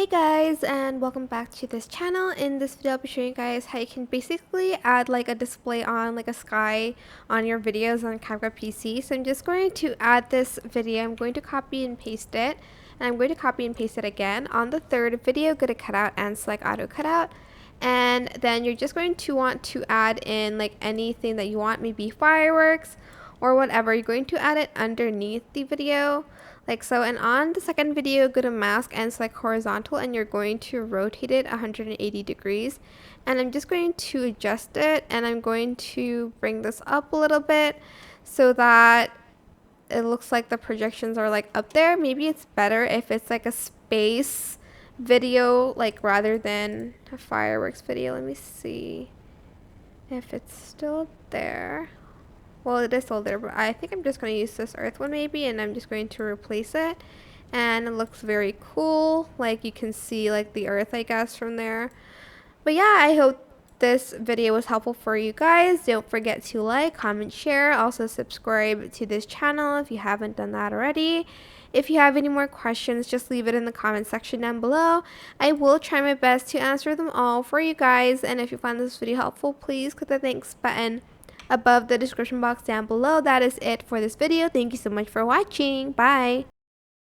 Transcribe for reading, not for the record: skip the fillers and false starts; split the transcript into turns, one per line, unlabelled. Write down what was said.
Hey guys, and welcome back to this channel. In this video I'll be showing you guys how you can basically add like a display on like a sky on your videos on CapCut PC. So I'm just going to add this video. I'm going to copy and paste it, and I'm going to copy and paste it again. On the third video, go to cutout and select auto cutout, and then you're just going to want to add in like anything that you want, maybe fireworks or whatever. You're going to add it underneath the video like so. And on the second video, go to mask and select horizontal, and you're going to rotate it 180 degrees, and I'm just going to adjust it, and I'm going to bring this up a little bit so that it looks like the projections are like up there. Maybe it's better if it's like a space video, like rather than a fireworks video. Let me see if it's still there. Well, it is still there, but I think I'm just going to use this earth one maybe, and I'm just going to replace it. And it looks very cool. Like you can see like the earth, I guess, from there. But yeah, I hope this video was helpful for you guys. Don't forget to like, comment, share. Also subscribe to this channel if you haven't done that already. If you have any more questions, just leave it in the comment section down below. I will try my best to answer them all for you guys. And if you found this video helpful, please click the thanks button above the description box down below. That is it for this video. Thank you so much for watching. Bye.